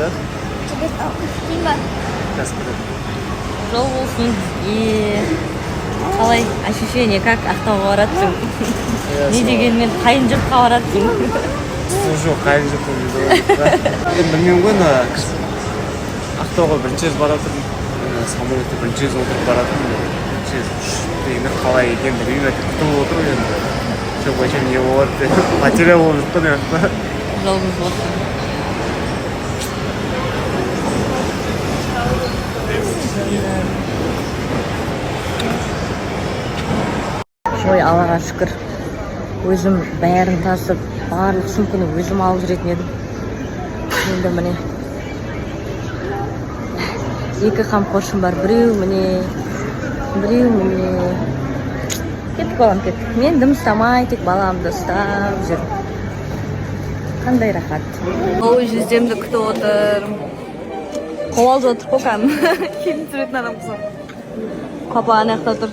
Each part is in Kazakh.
да? Спасибо. Жол болсын. И қалай ощущение, как Ақтауға баратсың? Не дегенмен қайын жұртқа баратсың? Жоқ, қайын жұртқа енді білмеймін ғой, Ақтауға бірінші рет баратырмын. Самолетте бірінші рет отырып баратырмын. Бірінші рет енді қалай екен білмеймін, күтіп отырмын енді. Жоқ, вообще не болады, потеря болып жатқан енді. Жолыңыз болсын. Ой, Аллаға шүкір. Өзім бәрін тасып, барлық сумканы өзім алып жүретін едім. Енді міне екі қамқоршым бар. Біреу міне. Кеттік балам, кеттік. Мен дым ұстамай, тек баламды ұстап жүрмін. Қандай рахат. Ой, жездемді күтіп отыр. Қобалды отыр қоқам. Келін түсіретін адам қызым. Қапа анақта тұр.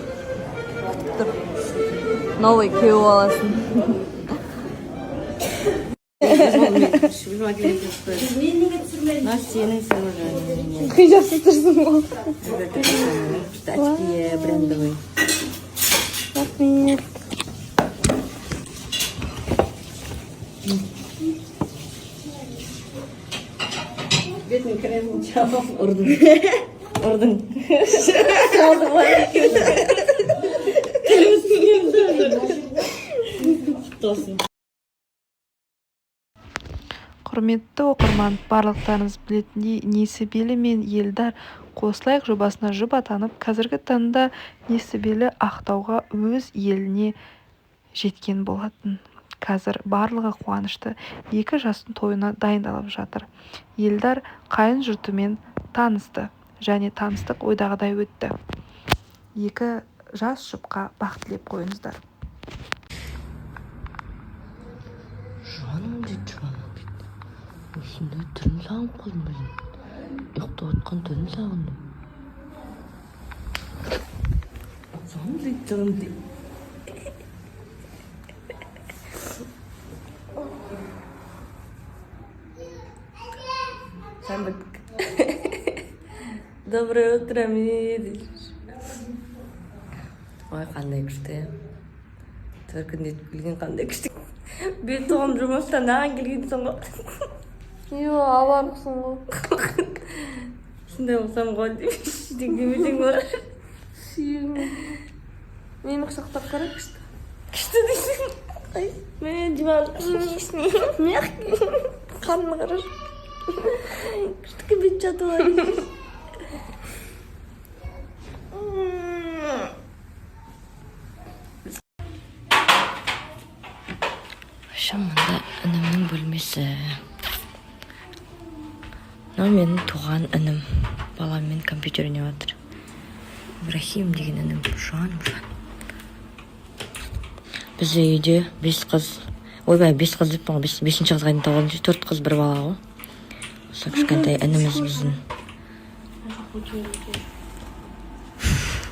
Новый күйеу аласын. Сенің сырмы Жақсы тұрсың ғой. Штатские брендовые. Рахмет. Бетің кремін чабам. Ұрдың. Салды бар екен. Құрметті оқырман, барлықтарыңыз білетіндей Несібелі мен Елдар қосылайық жобасына жұп атанып, қазіргі таңда Несібелі Ақтауға өз еліне жеткен болатын. Қазір барлығы қуанышты, екі жастың тойына дайындалып жатыр. Елдар қайын жұртымен танысты және таныстық ойдағыдай өтті. Екі жас жұпқа бақ тілеп қойыңыздар. Жаным дейді жаным. Осындай түрін сағынып қалдым өзім. Ұйықтап отқан түрін сағындым. Жаным дейді, жаным дейді. Доброе утро, медиш. Ой, қандай күшті. Төркіндетіп келген қандай күшті. Бет оғым жұмыстан аған келгенсің ғой. Йо, аварқсың ғой. Сондай болсам ғой демесең бар. Сүйегім. Мені құшақтап қара күшті. Күшті дейсің. Мен диван мягкий. Қанын қараш. Күштікі бет жатып алайын. Шамында інімнің бөлмесі. Менің туған інім. Баламмен компьютер ойнап жатыр. Ибрахим деген інім. Жаным. Бізде үйде 5 қыз. Ойбай, 5 қыз деп паңа, 5-ші қызға дейін тауылды. 4 қыз бір бала ғой. Осы кішкентай ініміз біздің.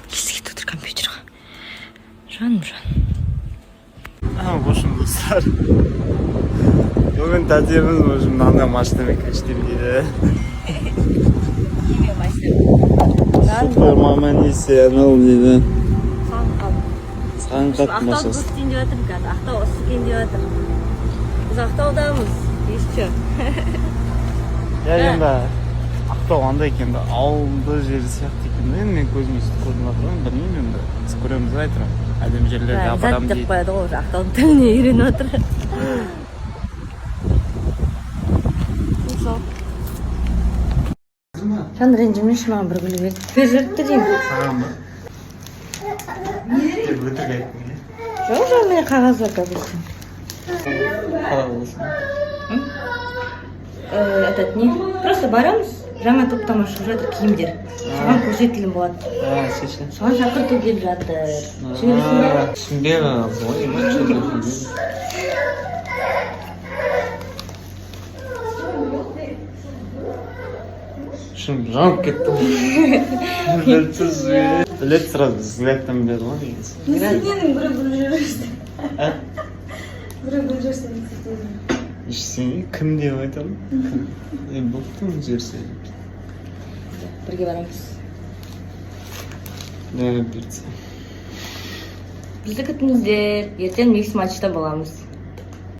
Естіге тұр компьютерға. Жаным. Бошым достар. Бүгін тәтеміз өзім мынандай машинамен кіштем дейді. Неме машина? Супермама несияныл дейді. Саған Саған Ақтау машинасы. бұрыс дейін деп жатырмын қазір. Ақтау осы екен деп жатыр. Біз Ақтаудамыз. Еще. Енді Ақтау андай екен, ауылды жері сияқты екен. Мен көзім естіп көрдім жатырмын, білмеймін енді. Біз көреміз айтырмын. Әдем жерлерге апарам Зат деп дейді. қояды ғой, Ақтаудың тіліне үйреніп отыр. Жан ренжімеші, маған бір гүл бер. Бер жүріпті деймін. Саған ба? Тек өтірік айттың, Жоқ, мен қағаз бар кәбірсің. қалай болсын? Этот не? Просто барамыз, жаңа топтама шығып жатыр киімдер. Соған көрсетілім болады. Шешін. Соған шақырту келіп жатыр. Сөйлесің бе? Түсінбеді, солай емес, түсінбеді. Шын жанып кеттім. Білет сразу взглядтан беді ғой негізі. Несіненің бірі жүресті. Ә? Бірі жүресті несіненің. Ештеңе кім деп айтамын? Бұқтың жүрсе. Бірге барамыз. Бұйыртса. Бізді күтіңіздер. Ертең микс матчта боламыз.